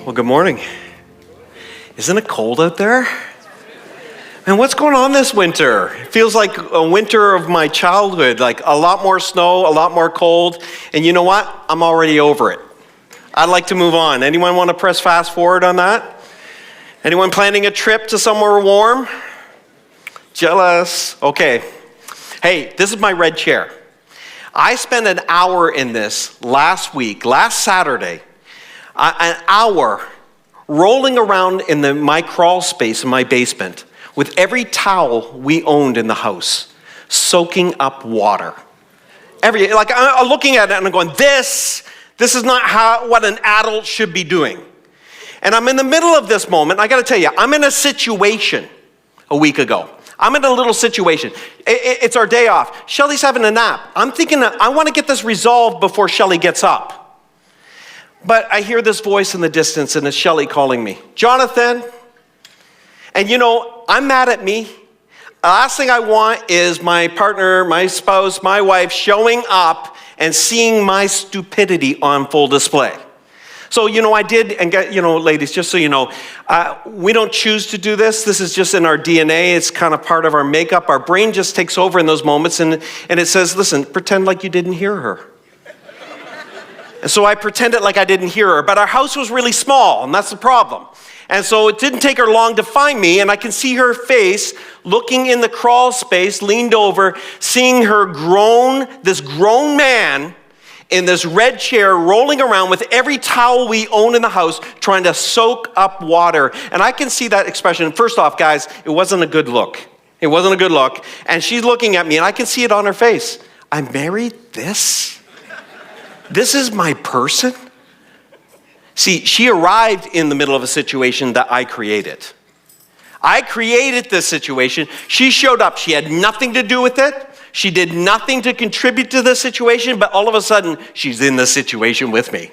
Well, good morning. Isn't it cold out there? And what's going on this winter? It feels like a winter of my childhood, like a lot more snow, a lot more cold. And you know what? I'm already over it. I'd like to move on. Anyone want to press fast forward on that? Anyone planning a trip to somewhere warm? Jealous. Okay. Hey, this is my red chair. I spent an hour in this last Saturday, an hour rolling around in my crawl space in my basement with every towel we owned in the house, soaking up water. I'm looking at it and I'm going, this is not what an adult should be doing. And I'm in the middle of this moment. I got to tell you, I'm in a situation a week ago. I'm in a little situation. It's our day off. Shelly's having a nap. I'm thinking that I want to get this resolved before Shelly gets up. But I hear this voice in the distance, and it's Shelly calling me. Jonathan. And you know, I'm mad at me. The last thing I want is my partner, my spouse, my wife showing up and seeing my stupidity on full display. So, I did, and ladies, just so you know, we don't choose to do this. This is just in our DNA. It's kind of part of our makeup. Our brain just takes over in those moments, and it says, listen, pretend like you didn't hear her. And so I pretended like I didn't hear her, but our house was really small, and that's the problem. And so it didn't take her long to find me, and I can see her face looking in the crawl space, leaned over, seeing this grown man in this red chair rolling around with every towel we own in the house trying to soak up water. And I can see that expression. First off, guys, it wasn't a good look. It wasn't a good look. And she's looking at me, and I can see it on her face. I married this? This is my person? See, she arrived in the middle of a situation that I created. I created this situation. She showed up. She had nothing to do with it. She did nothing to contribute to this situation, but all of a sudden, she's in this situation with me.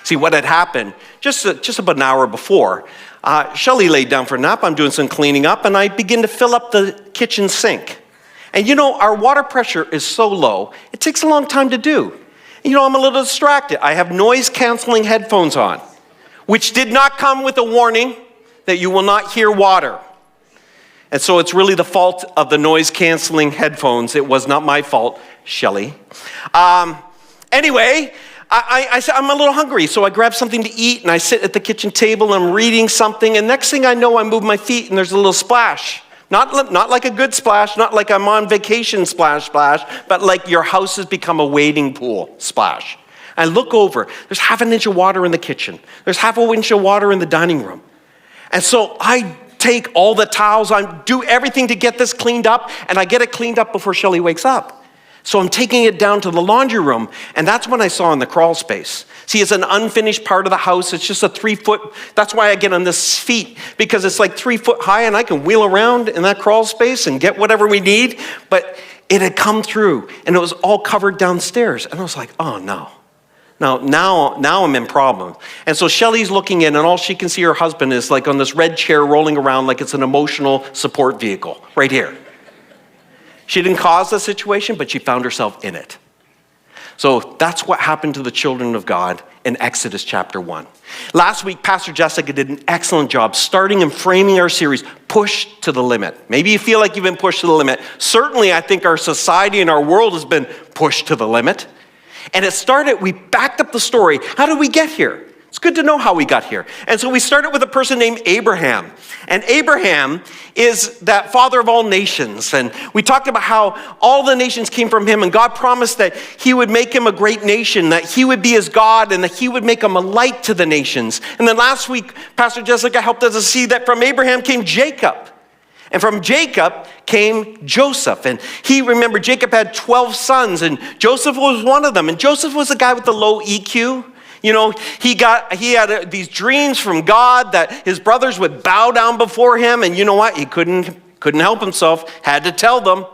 See, what had happened, just about an hour before, Shelly laid down for a nap. I'm doing some cleaning up, and I begin to fill up the kitchen sink. And our water pressure is so low, it takes a long time to do. I'm a little distracted. I have noise-canceling headphones on, which did not come with a warning that you will not hear water. And so it's really the fault of the noise-canceling headphones. It was not my fault, Shelly. Anyway, I said, I'm a little hungry, so I grab something to eat, and I sit at the kitchen table, and I'm reading something, and next thing I know, I move my feet, and there's a little splash. Not like a good splash, not like I'm on vacation splash, but like your house has become a wading pool splash. I look over, there's half an inch of water in the kitchen. There's half an inch of water in the dining room. And so I take all the towels, I do everything to get this cleaned up, and I get it cleaned up before Shelly wakes up. So I'm taking it down to the laundry room, and that's when I saw in the crawl space. See, it's an unfinished part of the house. It's just a 3-foot, that's why I get on this feet, because it's like 3 foot high, and I can wheel around in that crawl space and get whatever we need. But it had come through, and it was all covered downstairs. And I was like, oh no. Now I'm in problem. And so Shelly's looking in, and all she can see her husband is like on this red chair rolling around like it's an emotional support vehicle right here. She didn't cause the situation, but she found herself in it. So that's what happened to the children of God in Exodus chapter 1. Last week, Pastor Jessica did an excellent job starting and framing our series, Push to the Limit. Maybe you feel like you've been pushed to the limit. Certainly, I think our society and our world has been pushed to the limit. And it started, we backed up the story. How did we get here? It's good to know how we got here. And so we started with a person named Abraham. And Abraham is that father of all nations. And we talked about how all the nations came from him, and God promised that he would make him a great nation, that he would be his God, and that he would make him a light to the nations. And then last week, Pastor Jessica helped us to see that from Abraham came Jacob. And from Jacob came Joseph. And remember, Jacob had 12 sons, and Joseph was one of them. And Joseph was the guy with the low EQ. He had these dreams from God that his brothers would bow down before him. And you know what? He couldn't help himself. Had to tell them.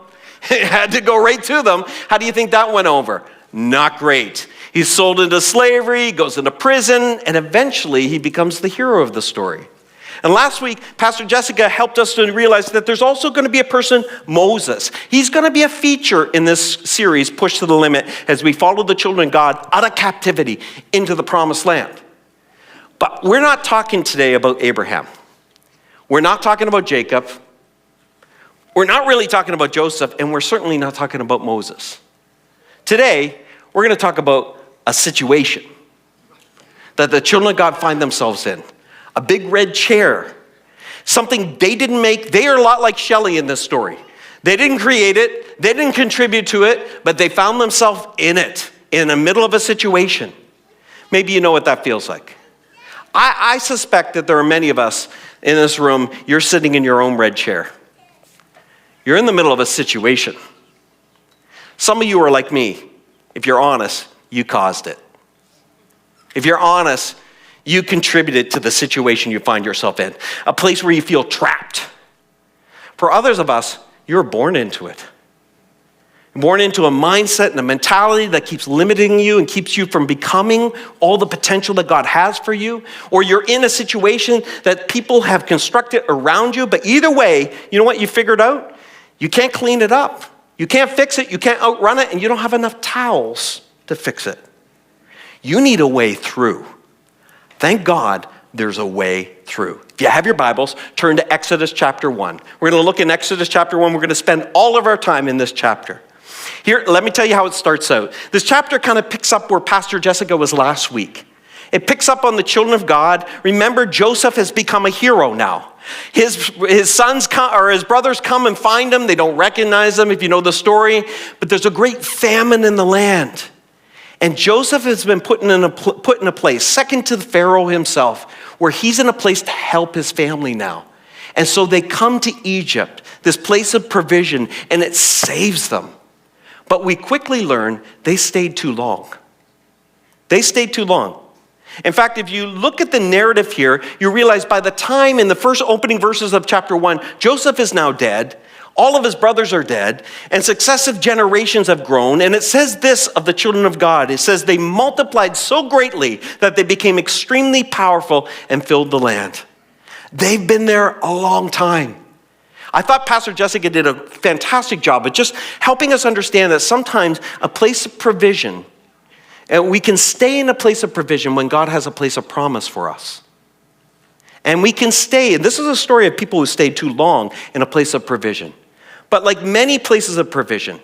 Had to go right to them. How do you think that went over? Not great. He's sold into slavery, goes into prison, and eventually he becomes the hero of the story. And last week, Pastor Jessica helped us to realize that there's also going to be a person, Moses. He's going to be a feature in this series, Push to the Limit, as we follow the children of God out of captivity into the promised land. But we're not talking today about Abraham. We're not talking about Jacob. We're not really talking about Joseph, and we're certainly not talking about Moses. Today, we're going to talk about a situation that the children of God find themselves in. A big red chair. Something they didn't make. They are a lot like Shelley in this story. They didn't create it. They didn't contribute to it, but they found themselves in it, in the middle of a situation. Maybe you know what that feels like. I suspect that there are many of us in this room, you're sitting in your own red chair. You're in the middle of a situation. Some of you are like me. If you're honest, you caused it. If you're honest, you contributed to the situation you find yourself in. A place where you feel trapped. For others of us, you're born into it. Born into a mindset and a mentality that keeps limiting you and keeps you from becoming all the potential that God has for you. Or you're in a situation that people have constructed around you. But either way, you know what you figured out? You can't clean it up. You can't fix it. You can't outrun it. And you don't have enough towels to fix it. You need a way through. Thank God there's a way through. If you have your Bibles, turn to Exodus chapter 1. We're going to look in Exodus chapter 1. We're going to spend all of our time in this chapter. Here, let me tell you how it starts out. This chapter kind of picks up where Pastor Jessica was last week. It picks up on the children of God. Remember, Joseph has become a hero now. His sons come, or his brothers come and find him. They don't recognize him, if you know the story. But there's a great famine in the land. And Joseph has been put in a place, second to the Pharaoh himself, where he's in a place to help his family now. And so they come to Egypt, this place of provision, and it saves them. But we quickly learn they stayed too long. They stayed too long. In fact, if you look at the narrative here, you realize by the time in the first opening verses of chapter 1, Joseph is now dead. All of his brothers are dead, and successive generations have grown. And it says this of the children of God. It says they multiplied so greatly that they became extremely powerful and filled the land. They've been there a long time. I thought Pastor Jessica did a fantastic job of just helping us understand that sometimes a place of provision, and we can stay in a place of provision when God has a place of promise for us. And we can stay, and this is a story of people who stayed too long in a place of provision. But like many places of provision,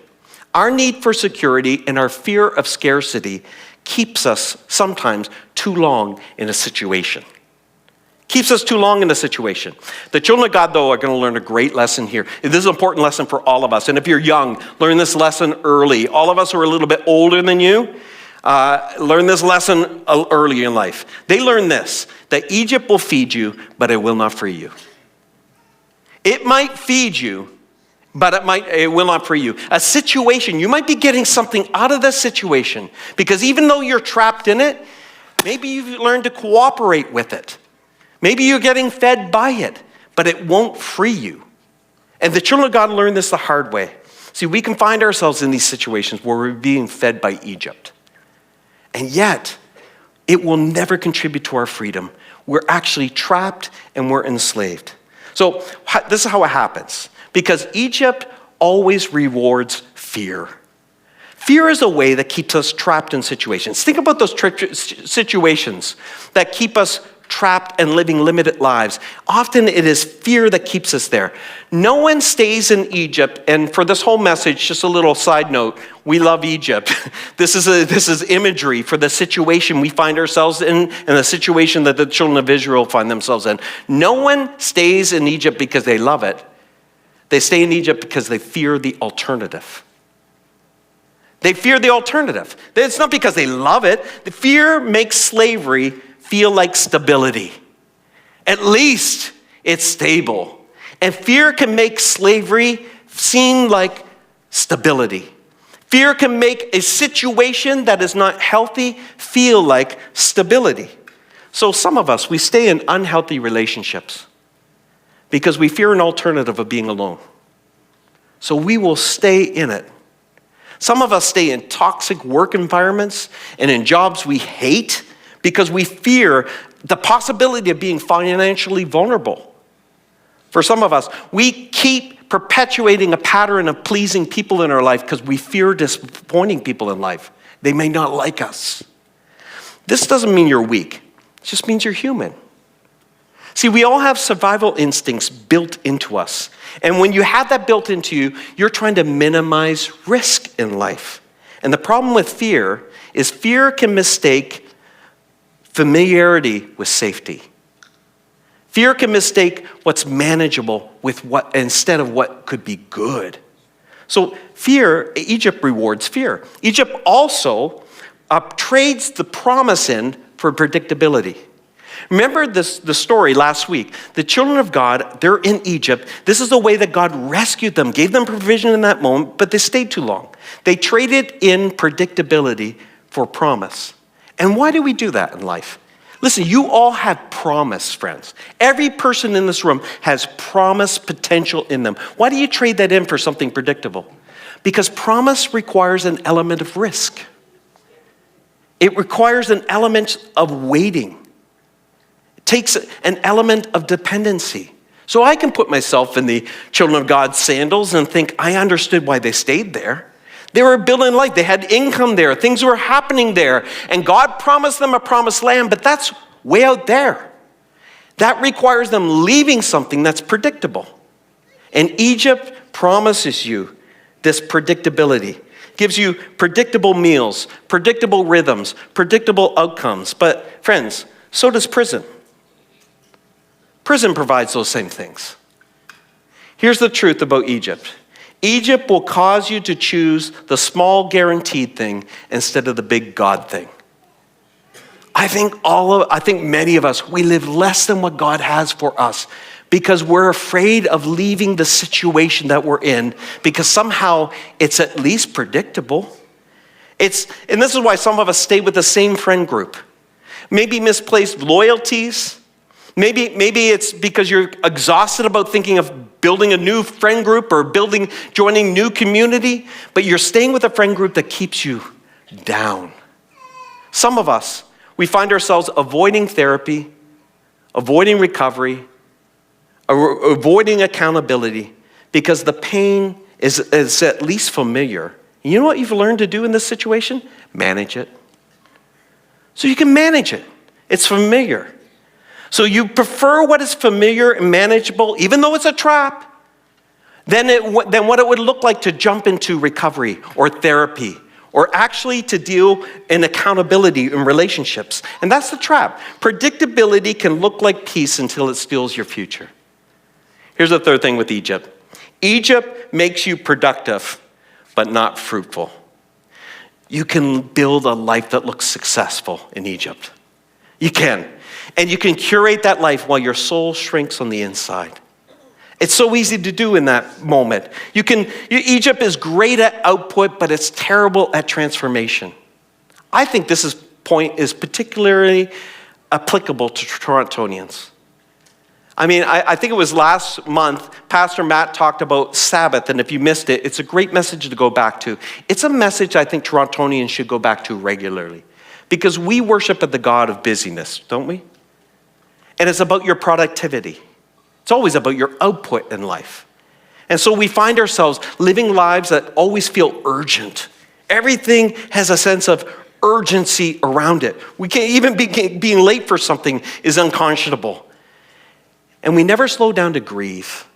our need for security and our fear of scarcity keeps us sometimes too long in a situation. Keeps us too long in a situation. The children of God, though, are going to learn a great lesson here. This is an important lesson for all of us. And if you're young, learn this lesson early. All of us who are a little bit older than you, learn this lesson early in life. They learn this, that Egypt will feed you, but it will not free you. It might feed you, but it will not free you. A situation, you might be getting something out of this situation, because even though you're trapped in it, maybe you've learned to cooperate with it. Maybe you're getting fed by it, but it won't free you. And the children of God learn this the hard way. See, we can find ourselves in these situations where we're being fed by Egypt. And yet, it will never contribute to our freedom. We're actually trapped and we're enslaved. So this is how it happens. Because Egypt always rewards fear. Fear is a way that keeps us trapped in situations. Think about those situations that keep us trapped and living limited lives. Often it is fear that keeps us there. No one stays in Egypt, and for this whole message, just a little side note, we love Egypt. This is imagery for the situation we find ourselves in and the situation that the children of Israel find themselves in. No one stays in Egypt because they love it. They stay in Egypt because they fear the alternative. They fear the alternative. It's not because they love it. The fear makes slavery feel like stability. At least it's stable. And fear can make slavery seem like stability. Fear can make a situation that is not healthy feel like stability. So some of us, we stay in unhealthy relationships because we fear an alternative of being alone. So we will stay in it. Some of us stay in toxic work environments and in jobs we hate because we fear the possibility of being financially vulnerable. For some of us, we keep perpetuating a pattern of pleasing people in our life because we fear disappointing people in life. They may not like us. This doesn't mean you're weak. It just means you're human. See, we all have survival instincts built into us. And when you have that built into you, you're trying to minimize risk in life. And the problem with fear is fear can mistake familiarity with safety. Fear can mistake what's manageable with what instead of what could be good. So Egypt rewards fear. Egypt also trades the promise in for predictability. Remember the story last week. The children of God, they're in Egypt. This is the way that God rescued them, gave them provision in that moment, but they stayed too long. They traded in predictability for promise. And why do we do that in life? Listen, you all have promise, friends. Every person in this room has promise potential in them. Why do you trade that in for something predictable? Because promise requires an element of risk. It requires an element of waiting. It takes an element of dependency. So I can put myself in the children of God's sandals and think, I understood why they stayed there. They were building life. They had income there. Things were happening there. And God promised them a promised land, but that's way out there. That requires them leaving something that's predictable. And Egypt promises you this predictability. Gives you predictable meals, predictable rhythms, predictable outcomes. But friends, so does prison. Prison provides those same things. Here's the truth about Egypt. Egypt will cause you to choose the small guaranteed thing instead of the big God thing. I think many of us, we live less than what God has for us because we're afraid of leaving the situation that we're in because somehow it's at least predictable. And this is why some of us stay with the same friend group. Maybe misplaced loyalties. Maybe it's because you're exhausted about thinking of building a new friend group or joining new community, but you're staying with a friend group that keeps you down. Some of us, we find ourselves avoiding therapy, avoiding recovery, avoiding accountability because the pain is at least familiar. You know what you've learned to do in this situation? Manage it. So you can manage it. It's familiar. So you prefer what is familiar and manageable, even though it's a trap, than what it would look like to jump into recovery or therapy or actually to deal in accountability in relationships. And that's the trap. Predictability can look like peace until it steals your future. Here's the third thing with Egypt. Egypt makes you productive, but not fruitful. You can build a life that looks successful in Egypt. You can. And you can curate that life while your soul shrinks on the inside. It's so easy to do in that moment. Egypt is great at output, but it's terrible at transformation. I think this point is particularly applicable to Torontonians. I think it was last month, Pastor Matt talked about Sabbath, and if you missed it, it's a great message to go back to. It's a message I think Torontonians should go back to regularly, because we worship at the God of busyness, don't we? And it's about your productivity. It's always about your output in life. And so we find ourselves living lives that always feel urgent. Everything has a sense of urgency around it. We can't even being late for something is unconscionable. And we never slow down to grieve.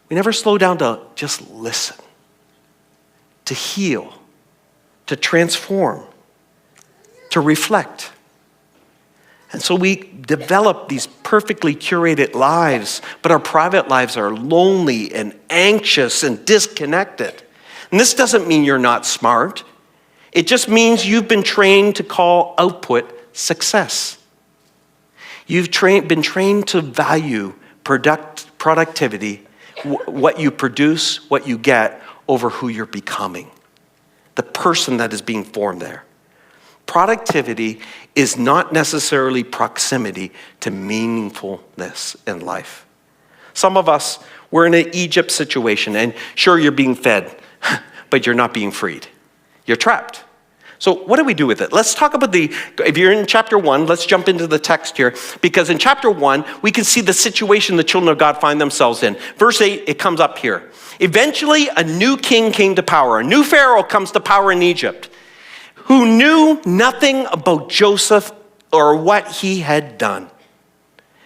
We never slow down to just listen, to heal, to transform, to reflect. And so we develop these perfectly curated lives, but our private lives are lonely and anxious and disconnected. And this doesn't mean you're not smart. It just means you've been trained to call output success. You've been trained to value productivity, what you produce, what you get, over who you're becoming, the person that is being formed there. Productivity is not necessarily proximity to meaningfulness in life. Some of us, we're in an Egypt situation, and sure, you're being fed, but you're not being freed. You're trapped. So what do we do with it? Let's talk about if you're in chapter 1, let's jump into the text here, because in chapter 1, we can see the situation the children of God find themselves in. Verse 8, it comes up here. Eventually, a new king came to power. A new Pharaoh comes to power in Egypt, who knew nothing about Joseph or what he had done.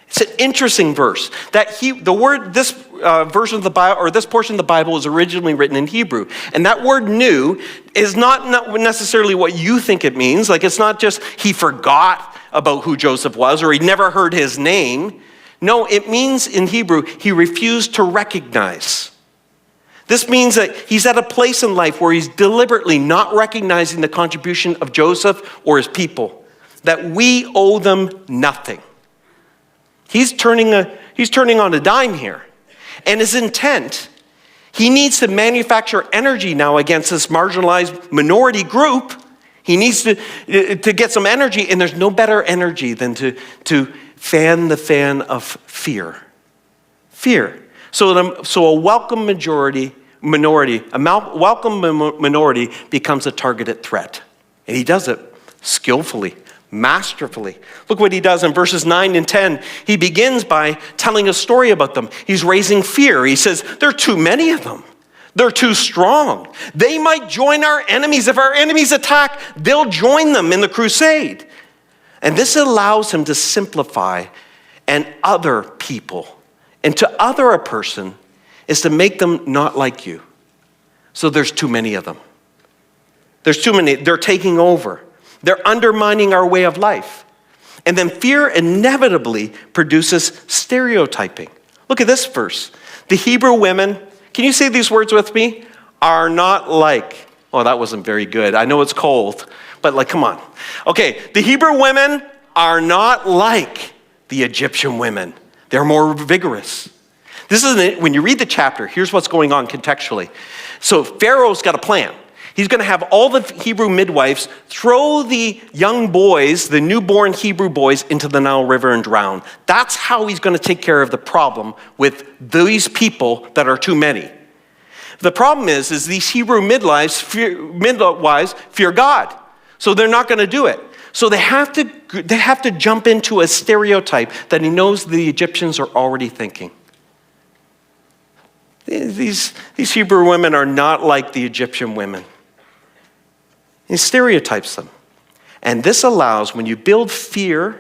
It's an interesting verse. This version of the Bible, or this portion of the Bible, was originally written in Hebrew, and that word "knew" is not necessarily what you think it means. Like, it's not just he forgot about who Joseph was, or he never heard his name. No, it means in Hebrew he refused to recognize. This means that he's at a place in life where he's deliberately not recognizing the contribution of Joseph or his people, that we owe them nothing. He's turning on a dime here. And his intent, he needs to manufacture energy now against this marginalized minority group. He needs to get some energy, and there's no better energy than to fan the fan of fear. Fear. So a welcome minority becomes a targeted threat. And he does it skillfully, masterfully. Look what he does in verses 9 and 10. He begins by telling a story about them. He's raising fear. He says, there are too many of them. They're too strong. They might join our enemies. If our enemies attack, they'll join them in the crusade. And this allows him to simplify and other people. And to other a person is to make them not like you. So there's too many of them. There's too many. They're taking over. They're undermining our way of life. And then fear inevitably produces stereotyping. Look at this verse. The Hebrew women, can you say these words with me? Are not like, oh, that wasn't very good. I know it's cold, but come on. Okay, the Hebrew women are not like the Egyptian women. They're more vigorous. When you read the chapter, here's what's going on contextually. So Pharaoh's got a plan. He's going to have all the Hebrew midwives throw the young boys, the newborn Hebrew boys, into the Nile River and drown. That's how he's going to take care of the problem with these people that are too many. The problem is these Hebrew midwives fear God. So they're not going to do it. So they have to jump into a stereotype that he knows the Egyptians are already thinking. These Hebrew women are not like the Egyptian women. He stereotypes them. And this allows, when you build fear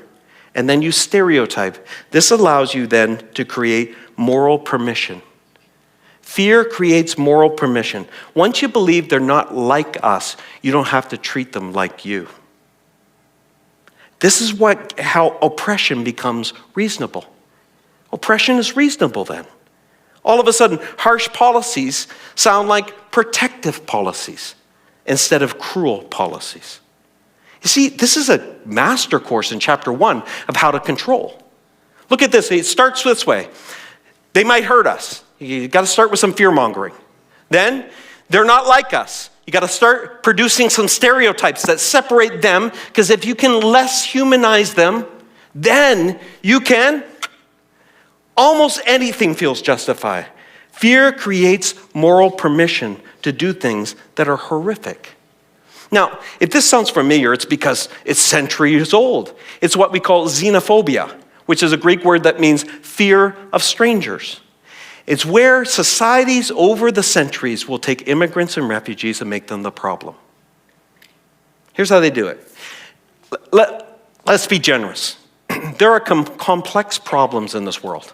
and then you stereotype, this allows you then to create moral permission. Fear creates moral permission. Once you believe they're not like us, you don't have to treat them like you. This is how oppression becomes reasonable. Oppression is reasonable then. All of a sudden, harsh policies sound like protective policies instead of cruel policies. You see, this is a master course in chapter 1 of how to control. Look at this. It starts this way. They might hurt us. You got to start with some fear-mongering. Then, they're not like us. You got to start producing some stereotypes that separate them, because if you can less humanize them, then you can. Almost anything feels justified. Fear creates moral permission to do things that are horrific. Now, if this sounds familiar, it's because it's centuries old. It's what we call xenophobia, which is a Greek word that means fear of strangers. It's where societies over the centuries will take immigrants and refugees and make them the problem. Here's how they do it. Let's be generous. There are complex problems in this world.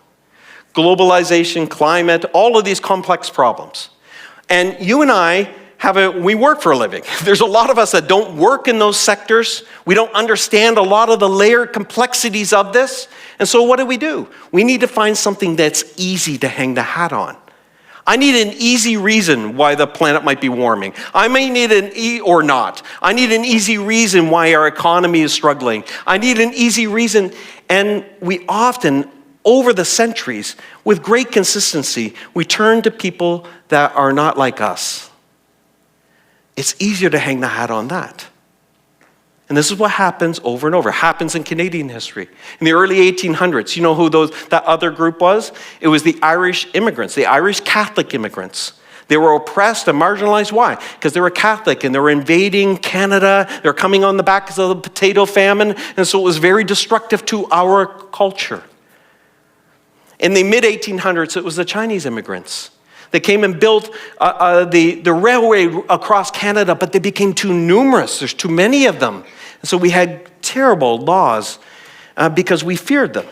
Globalization, climate, all of these complex problems. And you and I we work for a living. There's a lot of us that don't work in those sectors. We don't understand a lot of the layered complexities of this. And so what do? We need to find something that's easy to hang the hat on. I need an easy reason why the planet might be warming. I may need or not. I need an easy reason why our economy is struggling. I need an easy reason. And we often, over the centuries, with great consistency, we turn to people that are not like us. It's easier to hang the hat on that. And this is what happens over and over. It happens in Canadian history. In the early 1800s, you know who that other group was? It was the Irish immigrants, the Irish Catholic immigrants. They were oppressed and marginalized. Why? Because they were Catholic and they were invading Canada. They were coming on the back of the potato famine. And so it was very destructive to our culture. In the mid-1800s, it was the Chinese immigrants. They came and built the railway across Canada, but they became too numerous. There's too many of them. And so we had terrible laws because we feared them.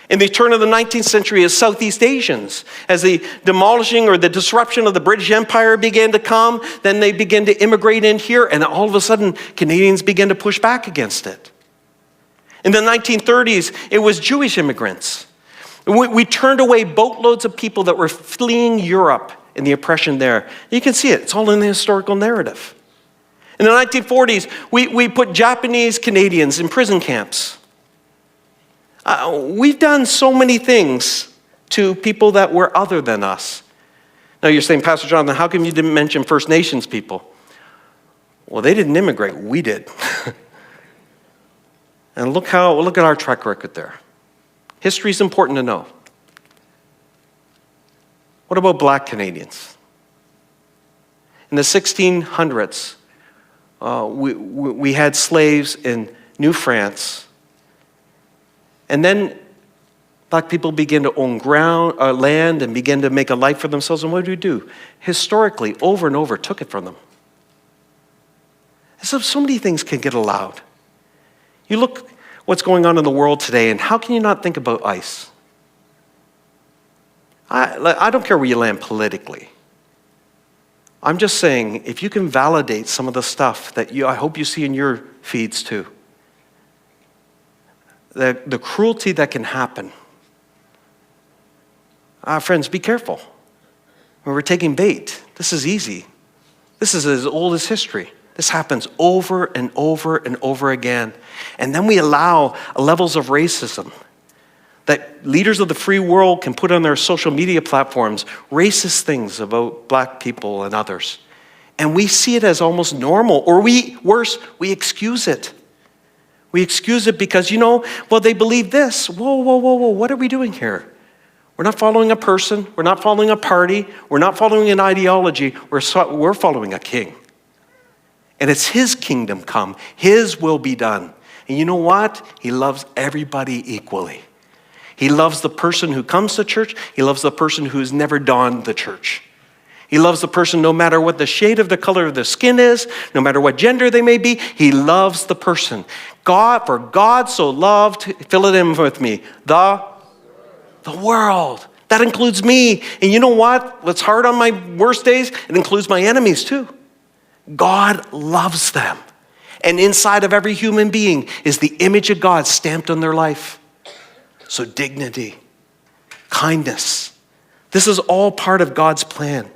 In the turn of the 19th century, as Southeast Asians, as the demolishing or the disruption of the British Empire began to come, then they began to immigrate in here, and all of a sudden, Canadians began to push back against it. In the 1930s, it was Jewish immigrants. We turned away boatloads of people that were fleeing Europe and the oppression there. You can see it. It's all in the historical narrative. In the 1940s, we put Japanese Canadians in prison camps. We've done so many things to people that were other than us. Now you're saying, Pastor Jonathan, how come you didn't mention First Nations people? Well, they didn't immigrate, we did. And look at our track record there. History is important to know. What about Black Canadians? In the 1600s, we had slaves in New France. And then Black people began to own land and began to make a life for themselves. And what do? Historically, over and over, took it from them. So many things can get allowed. You look what's going on in the world today, and how can you not think about ICE? I don't care where you land politically. I'm just saying, if you can validate some of the stuff that I hope you see in your feeds too, the cruelty that can happen. Friends, be careful. When we're taking bait, this is easy. This is as old as history. This happens over and over and over again. And then we allow levels of racism that leaders of the free world can put on their social media platforms, racist things about Black people and others. And we see it as almost normal, or worse, we excuse it. We excuse it because, they believe this. Whoa, what are we doing here? We're not following a person. We're not following a party. We're not following an ideology. We're following a king. And it's his kingdom come. His will be done. And you know what? He loves everybody equally. He loves the person who comes to church. He loves the person who's never donned the church. He loves the person no matter what the shade of the color of their skin is, no matter what gender they may be. He loves the person. For God so loved, fill it in with me, the world. That includes me. And you know what? What's hard on my worst days? It includes my enemies too. God loves them. And inside of every human being is the image of God stamped on their life. So dignity, kindness, this is all part of God's plan.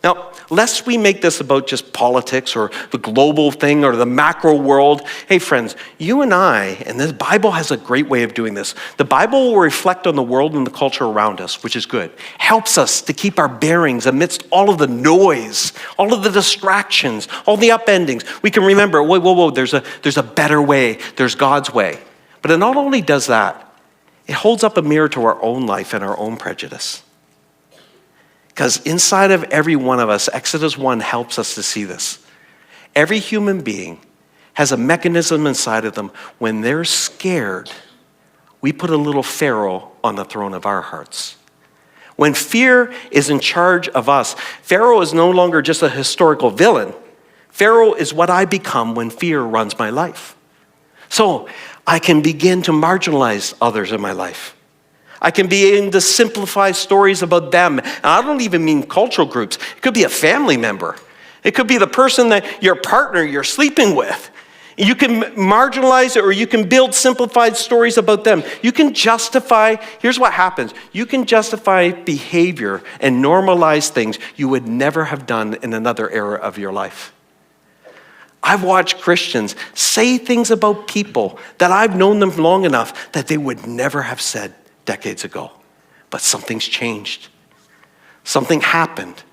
Now, lest we make this about just politics or the global thing or the macro world, hey friends, you and I, and the Bible has a great way of doing this. The Bible will reflect on the world and the culture around us, which is good. Helps us to keep our bearings amidst all of the noise, all of the distractions, all the upendings. We can remember, whoa, there's a better way. There's God's way. But it not only does that, it holds up a mirror to our own life and our own prejudice. Because inside of every one of us, Exodus 1 helps us to see this. Every human being has a mechanism inside of them. When they're scared, we put a little Pharaoh on the throne of our hearts. When fear is in charge of us, Pharaoh is no longer just a historical villain. Pharaoh is what I become when fear runs my life. So I can begin to marginalize others in my life. I can begin to simplify stories about them. And I don't even mean cultural groups. It could be a family member. It could be the person that your partner you're sleeping with. You can marginalize it, or you can build simplified stories about them. You can justify, here's what happens. You can justify behavior and normalize things you would never have done in another era of your life. I've watched Christians say things about people that I've known them long enough that they would never have said decades ago. But something's changed. Something happened.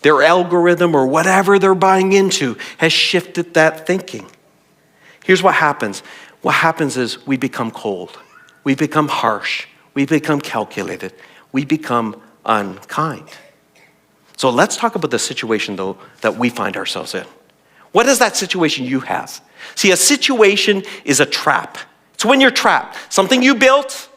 Their algorithm or whatever they're buying into has shifted that thinking. Here's what happens. What happens is we become cold. We become harsh. We become calculated. We become unkind. So let's talk about the situation, though, that we find ourselves in. What is that situation you have? See, a situation is a trap. It's when you're trapped. Something you built,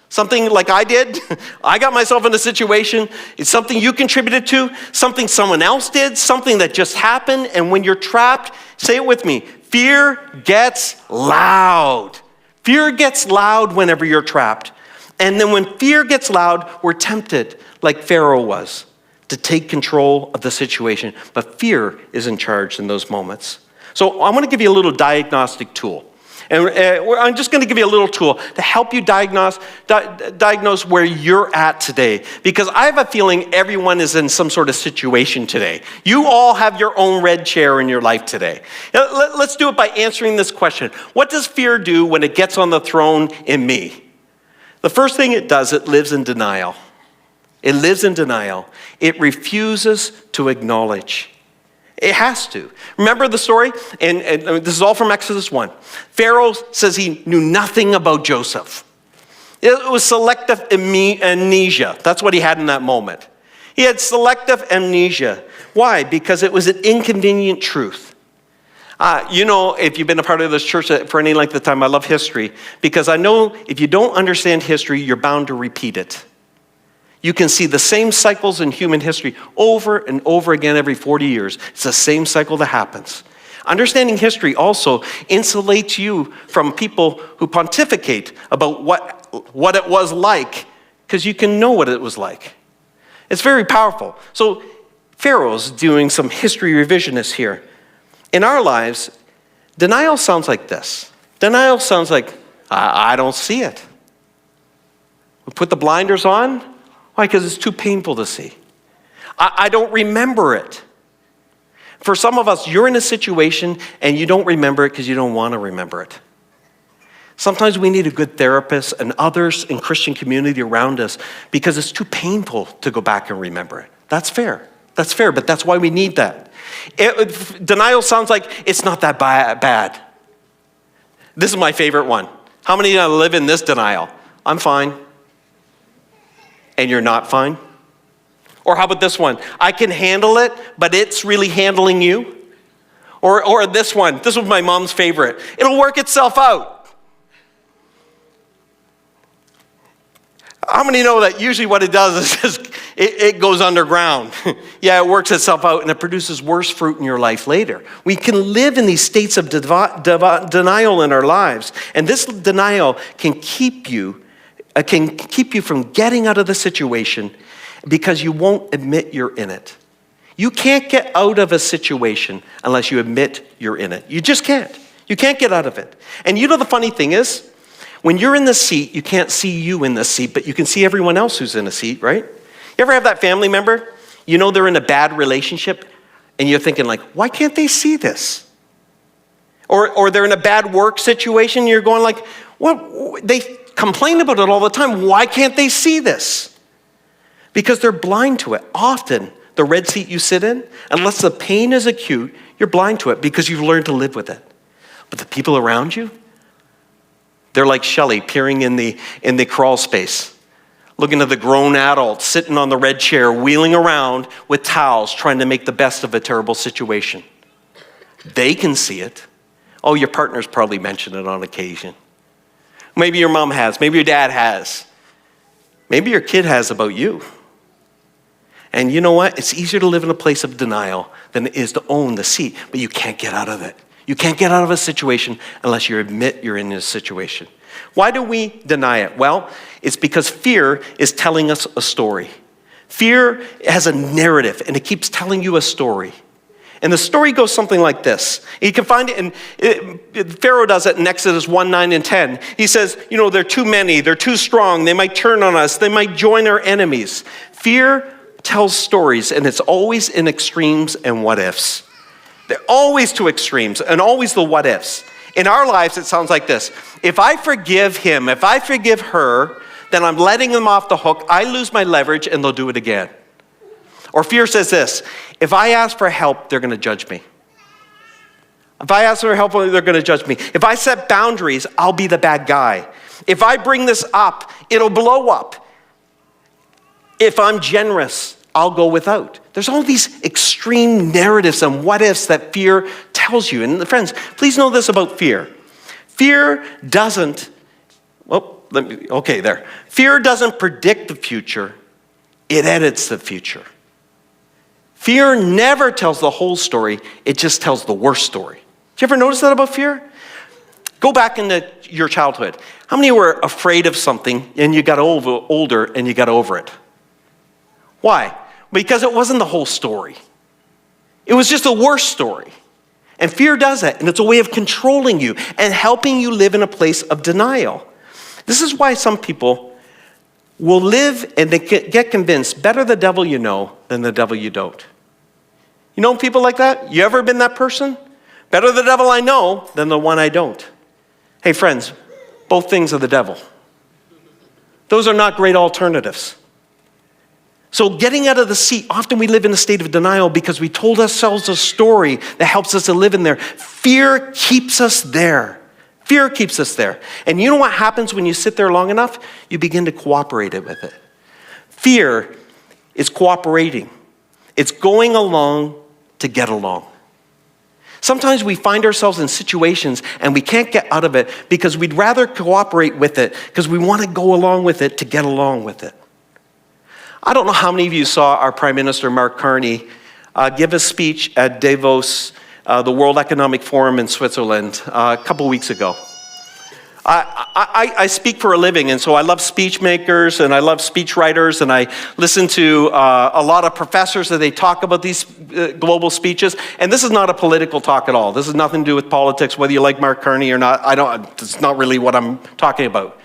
something like I did. I got myself in a situation. It's something you contributed to, something someone else did, something that just happened. And when you're trapped, say it with me, fear gets loud. Fear gets loud whenever you're trapped. And then when fear gets loud, we're tempted, like Pharaoh was, to take control of the situation. But fear is in charge in those moments. So I want to give you a little diagnostic tool. And I'm just going to give you a little tool to help you diagnose where you're at today. Because I have a feeling everyone is in some sort of situation today. You all have your own red chair in your life today. Let's do it by answering this question. What does fear do when it gets on the throne in me? The first thing it does, it lives in denial. It lives in denial. It refuses to acknowledge. It has to. Remember the story? And this is all from Exodus 1. Pharaoh says he knew nothing about Joseph. It was selective amnesia. That's what he had in that moment. He had selective amnesia. Why? Because it was an inconvenient truth. If you've been a part of this church for any length of time, I love history. Because I know if you don't understand history, you're bound to repeat it. You can see the same cycles in human history over and over again every 40 years. It's the same cycle that happens. Understanding history also insulates you from people who pontificate about what it was like, because you can know what it was like. It's very powerful. So Pharaoh's doing some history revisionists here. In our lives, denial sounds like this. Denial sounds like, I don't see it. We put the blinders on. Why? Because it's too painful to see. I don't remember it. For some of us, you're in a situation and you don't remember it because you don't want to remember it. Sometimes we need a good therapist and others in Christian community around us because it's too painful to go back and remember it. That's fair. That's fair, but that's why we need that. Denial sounds like it's not that bad. This is my favorite one. How many live in this denial? I'm fine. And you're not fine? Or how about this one? I can handle it, but it's really handling you. Or this one. This was my mom's favorite. It'll work itself out. How many know that usually what it does is just, it goes underground? Yeah, it works itself out and it produces worse fruit in your life later. We can live in these states of denial in our lives. And this denial can keep you from getting out of the situation because you won't admit you're in it. You can't get out of a situation unless you admit you're in it. You just can't. You can't get out of it. And you know the funny thing is, when you're in the seat, you can't see you in the seat, but you can see everyone else who's in a seat, right? You ever have that family member? You know they're in a bad relationship, and you're thinking like, why can't they see this? Or they're in a bad work situation, you're going like, what? They complain about it all the time. Why can't they see this? Because they're blind to it. Often, the red seat you sit in, unless the pain is acute, you're blind to it because you've learned to live with it. But the people around you, they're like Shelley peering in the crawl space, looking at the grown adult sitting on the red chair, wheeling around with towels, trying to make the best of a terrible situation. They can see it. Oh, your partner's probably mentioned it on occasion. Maybe your mom has. Maybe your dad has. Maybe your kid has about you. And you know what? It's easier to live in a place of denial than it is to own the seat, but you can't get out of it. You can't get out of a situation unless you admit you're in a situation. Why do we deny it? Well, it's because fear is telling us a story. Fear has a narrative, and it keeps telling you a story. And the story goes something like this. You can find it Pharaoh does it in Exodus 1, 9, and 10. He says, they're too many, they're too strong, they might turn on us, they might join our enemies. Fear tells stories, and it's always in extremes and what ifs. They're always to extremes, and always the what ifs. In our lives, it sounds like this. If I forgive him, if I forgive her, then I'm letting them off the hook, I lose my leverage, and they'll do it again. Or fear says this, if I ask for help, they're going to judge me. If I ask for help, they're going to judge me. If I set boundaries, I'll be the bad guy. If I bring this up, it'll blow up. If I'm generous, I'll go without. There's all these extreme narratives and what ifs that fear tells you. And friends, please know this about fear. Fear doesn't Fear doesn't predict the future. It edits the future. Fear never tells the whole story. It just tells the worst story. you ever notice that about fear? Go back into your childhood. How many were afraid of something and you got older and you got over it? Why? Because it wasn't the whole story. It was just the worst story. And fear does that, and it's a way of controlling you and helping you live in a place of denial. This is why some people will live and they get convinced, better the devil you know than the devil you don't. You know people like that? You ever been that person? Better the devil I know than the one I don't. Hey friends, both things are the devil. Those are not great alternatives. So getting out of the seat, often we live in a state of denial because we told ourselves a story that helps us to live in there. Fear keeps us there. Fear keeps us there. And you know what happens when you sit there long enough? You begin to cooperate with it. Fear is cooperating. It's going along to get along. Sometimes we find ourselves in situations and we can't get out of it because we'd rather cooperate with it because we want to go along with it to get along with it. I don't know how many of you saw our Prime Minister, Mark Carney, give a speech at Davos, the World Economic Forum in Switzerland, a couple weeks ago. I speak for a living, and so I love speech makers, and I love speech writers, and I listen to a lot of professors that they talk about these global speeches. And this is not a political talk at all. This has nothing to do with politics, whether you like Mark Carney or not. It's not really what I'm talking about.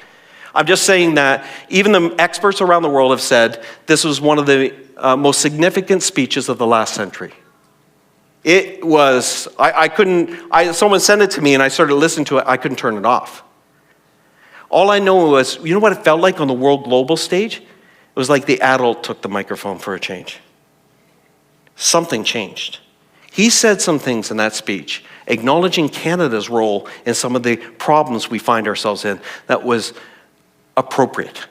I'm just saying that even the experts around the world have said this was one of the most significant speeches of the last century. It was, someone sent it to me and I started listening to it, I couldn't turn it off. All I know was, you know what it felt like on the world global stage? It was like the adult took the microphone for a change. Something changed. He said some things in that speech, acknowledging Canada's role in some of the problems we find ourselves in that was appropriate.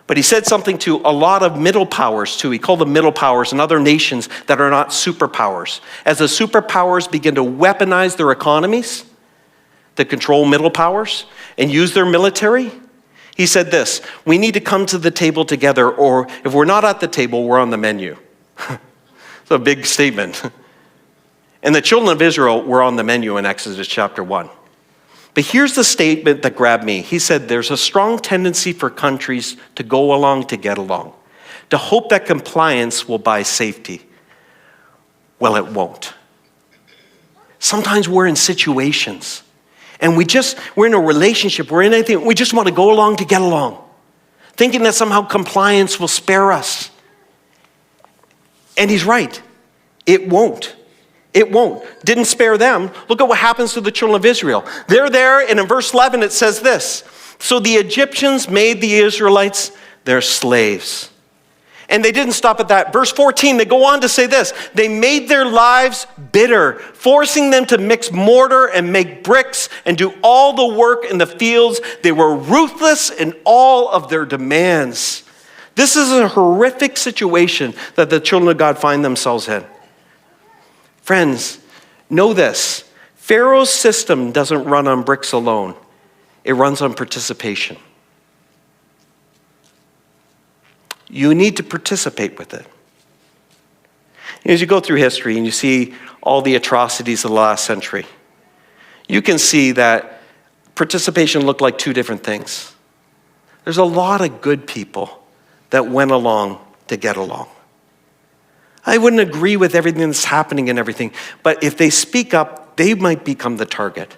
But he said something to a lot of middle powers too. He called them middle powers and other nations that are not superpowers. As the superpowers begin to weaponize their economies to control middle powers and use their military, he said this: we need to come to the table together, or if we're not at the table, we're on the menu. It's a big statement. And the children of Israel were on the menu in Exodus chapter 1. But here's the statement that grabbed me. He said, there's a strong tendency for countries to go along to get along, to hope that compliance will buy safety. Well, it won't. Sometimes we're in situations and we're in a relationship, we're in anything, we just want to go along to get along, thinking that somehow compliance will spare us. And he's right. It won't. It won't. Didn't spare them. Look at what happens to the children of Israel. They're there, and in verse 11 it says this: so the Egyptians made the Israelites their slaves. And they didn't stop at that. Verse 14, they go on to say this: they made their lives bitter, forcing them to mix mortar and make bricks and do all the work in the fields. They were ruthless in all of their demands. This is a horrific situation that the children of God find themselves in. Friends, know this: Pharaoh's system doesn't run on bricks alone. It runs on participation. You need to participate with it. As you go through history and you see all the atrocities of the last century, you can see that participation looked like two different things. There's a lot of good people that went along to get along. I wouldn't agree with everything that's happening and everything, but if they speak up, they might become the target.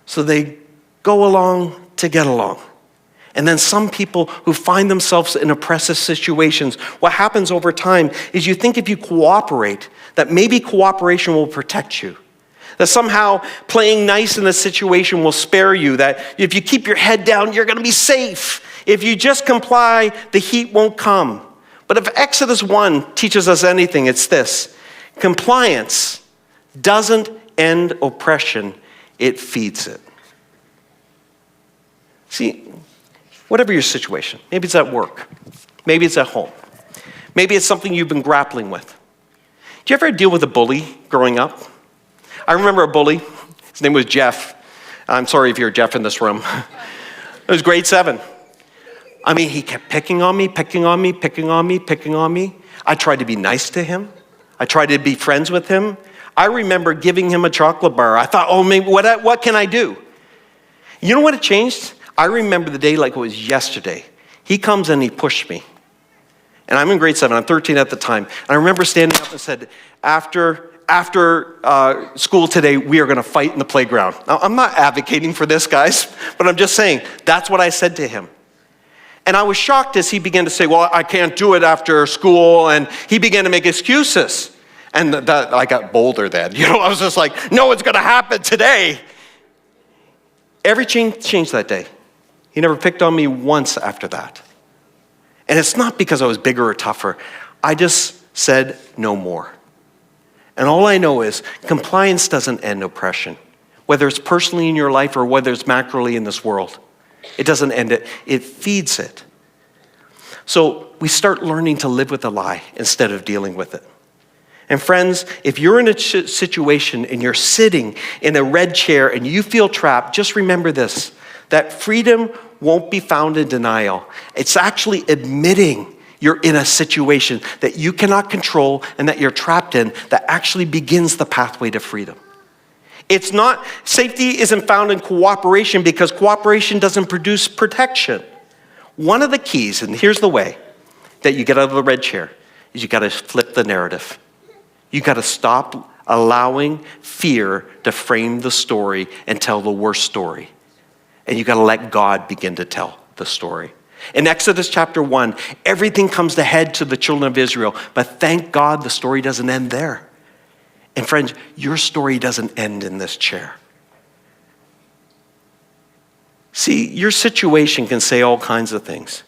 So they go along to get along. And then some people who find themselves in oppressive situations, what happens over time is you think if you cooperate, that maybe cooperation will protect you. That somehow playing nice in a situation will spare you. That if you keep your head down, you're going to be safe. If you just comply, the heat won't come. But if Exodus 1 teaches us anything, it's this: compliance doesn't end oppression, it feeds it. See, whatever your situation, maybe it's at work, maybe it's at home, maybe it's something you've been grappling with. Did you ever deal with a bully growing up? I remember a bully. His name was Jeff. I'm sorry if you're Jeff in this room. It was grade 7. I mean, he kept picking on me. I tried to be nice to him. I tried to be friends with him. I remember giving him a chocolate bar. I thought, oh, maybe what can I do? You know what it changed? I remember the day like it was yesterday. He comes and he pushed me. And I'm in grade 7. I'm 13 at the time. And I remember standing up and said, after school today, we are going to fight in the playground. Now, I'm not advocating for this, guys, but I'm just saying that's what I said to him. And I was shocked as he began to say, well, I can't do it after school. And he began to make excuses. And I got bolder then. I was just like, no, it's going to happen today. Everything changed that day. He never picked on me once after that. And it's not because I was bigger or tougher. I just said no more. And all I know is compliance doesn't end oppression, whether it's personally in your life or whether it's macroly in this world. It doesn't end it. It feeds it. So we start learning to live with a lie instead of dealing with it. And friends, if you're in a situation and you're sitting in a red chair and you feel trapped, just remember this, that freedom won't be found in denial. It's actually admitting you're in a situation that you cannot control and that you're trapped in that actually begins the pathway to freedom. It's not, safety isn't found in cooperation because cooperation doesn't produce protection. One of the keys, and here's the way that you get out of the red chair, is you got to flip the narrative. You got to stop allowing fear to frame the story and tell the worst story. And you got to let God begin to tell the story. In Exodus chapter 1, everything comes to head to the children of Israel. But thank God the story doesn't end there. And friends, your story doesn't end in this chair. See, your situation can say all kinds of things.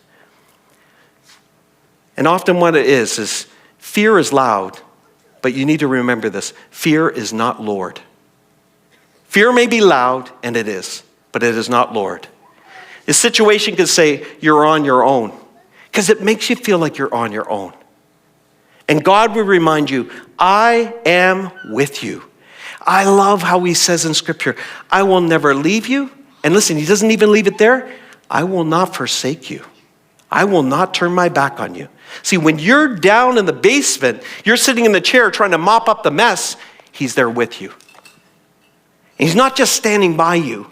And often what it is fear is loud, but you need to remember this. Fear is not Lord. Fear may be loud, and it is, but it is not Lord. The situation can say you're on your own because it makes you feel like you're on your own. And God will remind you, I am with you. I love how he says in Scripture, I will never leave you. And listen, he doesn't even leave it there. I will not forsake you. I will not turn my back on you. See, when you're down in the basement, you're sitting in the chair trying to mop up the mess, he's there with you. And he's not just standing by you.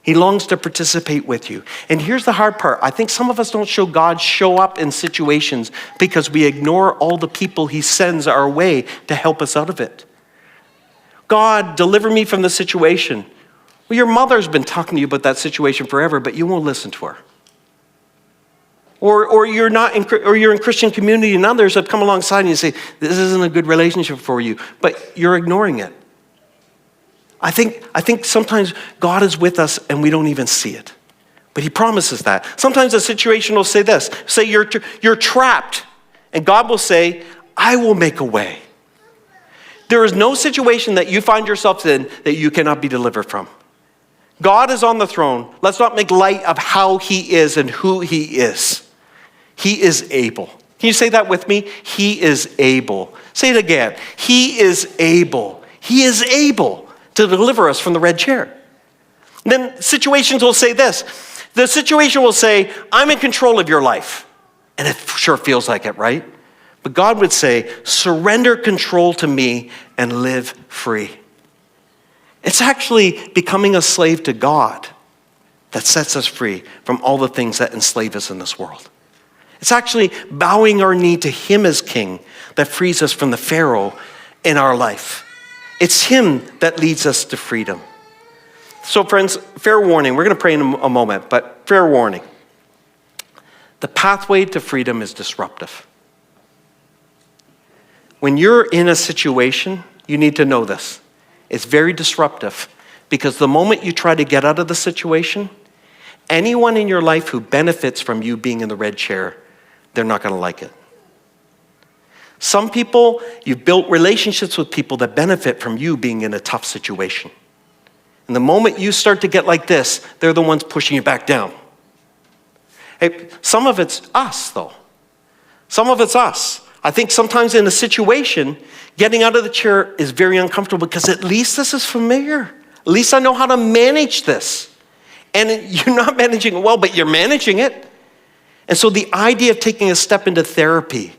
He longs to participate with you. And here's the hard part. I think some of us don't show God show up in situations because we ignore all the people he sends our way to help us out of it. God, deliver me from the situation. Well, your mother's been talking to you about that situation forever, but you won't listen to her. Or you're in Christian community and others have come alongside and you say, this isn't a good relationship for you, but you're ignoring it. I think sometimes God is with us and we don't even see it. But he promises that. Sometimes a situation will say this. Say you're trapped. And God will say, I will make a way. There is no situation that you find yourself in that you cannot be delivered from. God is on the throne. Let's not make light of how he is and who he is. He is able. Can you say that with me? He is able. Say it again. He is able. He is able to deliver us from the red chair. And then situations will say this. The situation will say, I'm in control of your life. And it sure feels like it, right? But God would say, surrender control to me and live free. It's actually becoming a slave to God that sets us free from all the things that enslave us in this world. It's actually bowing our knee to him as king that frees us from the Pharaoh in our life. It's him that leads us to freedom. So friends, fair warning. We're going to pray in a moment, but fair warning. The pathway to freedom is disruptive. When you're in a situation, you need to know this. It's very disruptive because the moment you try to get out of the situation, anyone in your life who benefits from you being in the red chair, they're not going to like it. Some people, you've built relationships with people that benefit from you being in a tough situation. And the moment you start to get like this, they're the ones pushing you back down. Hey, some of it's us, though. Some of it's us. I think sometimes in a situation, getting out of the chair is very uncomfortable because at least this is familiar. At least I know how to manage this. And you're not managing it well, but you're managing it. And so the idea of taking a step into therapy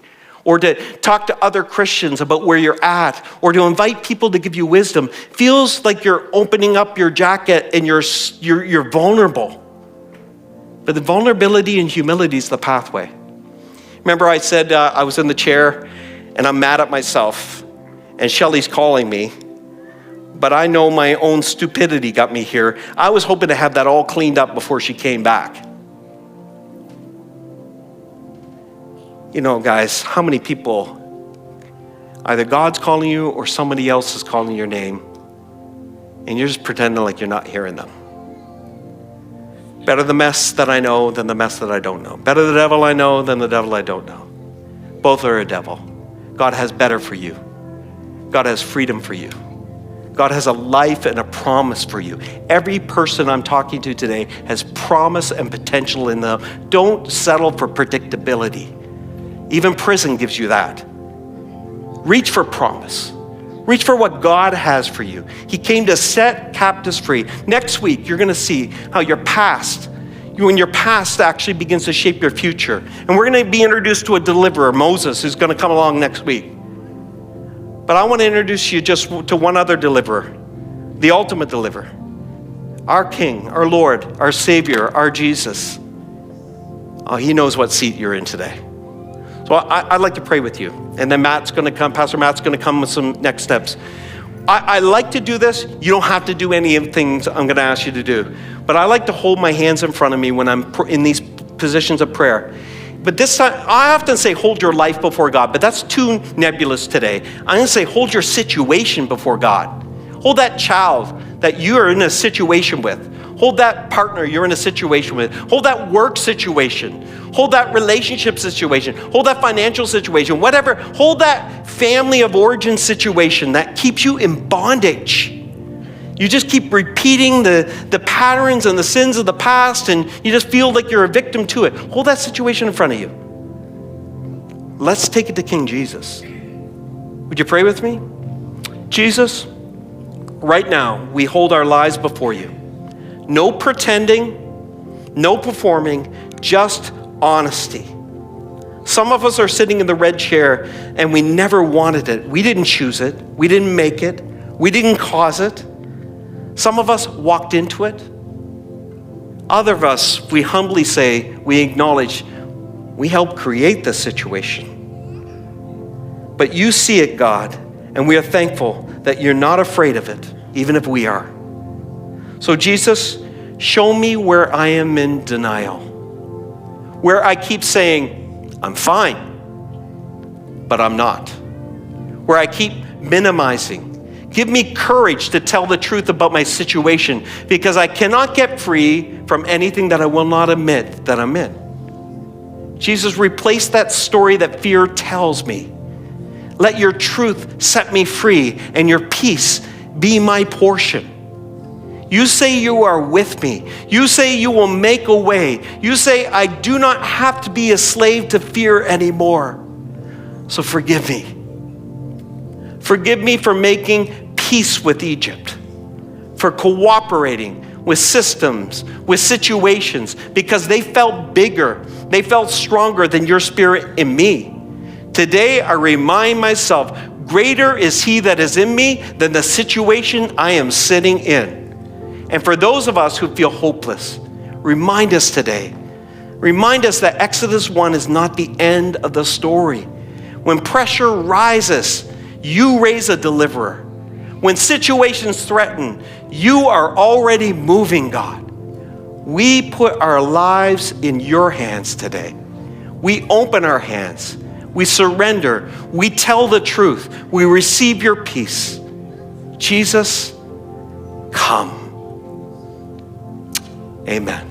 or to talk to other Christians about where you're at, or to invite people to give you wisdom, feels like you're opening up your jacket and you're vulnerable. But the vulnerability and humility is the pathway. Remember I said I was in the chair and I'm mad at myself and Shelly's calling me, but I know my own stupidity got me here. I was hoping to have that all cleaned up before she came back. You know, guys, how many people, either God's calling you or somebody else is calling your name, and you're just pretending like you're not hearing them? Better the mess that I know than the mess that I don't know. Better the devil I know than the devil I don't know. Both are a devil. God has better for you. God has freedom for you. God has a life and a promise for you. Every person I'm talking to today has promise and potential in them. Don't settle for predictability. Even prison gives you that. Reach for promise. Reach for what God has for you. He came to set captives free. Next week, you're going to see how your past actually begins to shape your future. And we're going to be introduced to a deliverer, Moses, who's going to come along next week. But I want to introduce you just to one other deliverer, the ultimate deliverer. Our King, our Lord, our Savior, our Jesus. Oh, he knows what seat you're in today. So I'd like to pray with you. And then Pastor Matt's going to come with some next steps. I like to do this. You don't have to do any of the things I'm going to ask you to do. But I like to hold my hands in front of me when I'm in these positions of prayer. But this time, I often say hold your life before God, but that's too nebulous today. I'm going to say hold your situation before God. Hold that child that you are in a situation with. Hold that partner you're in a situation with. Hold that work situation. Hold that relationship situation. Hold that financial situation, whatever. Hold that family of origin situation that keeps you in bondage. You just keep repeating the patterns and the sins of the past, and you just feel like you're a victim to it. Hold that situation in front of you. Let's take it to King Jesus. Would you pray with me? Jesus, right now, we hold our lives before you. No pretending, no performing, just honesty. Some of us are sitting in the red chair and we never wanted it. We didn't choose it. We didn't make it. We didn't cause it. Some of us walked into it. Other of us, we humbly say, we acknowledge, we helped create this situation. But you see it, God, and we are thankful that you're not afraid of it, even if we are. So Jesus, show me where I am in denial, where I keep saying, I'm fine, but I'm not, where I keep minimizing. Give me courage to tell the truth about my situation, because I cannot get free from anything that I will not admit that I'm in. Jesus, replace that story that fear tells me. Let your truth set me free and your peace be my portion. You say you are with me. You say you will make a way. You say I do not have to be a slave to fear anymore. So forgive me. Forgive me for making peace with Egypt, for cooperating with systems, with situations, because they felt bigger, they felt stronger than your spirit in me. Today, I remind myself, greater is he that is in me than the situation I am sitting in. And for those of us who feel hopeless, remind us today. Remind us that Exodus 1 is not the end of the story. When pressure rises, you raise a deliverer. When situations threaten, you are already moving, God. We put our lives in your hands today. We open our hands. We surrender. We tell the truth. We receive your peace. Jesus, come. Amen.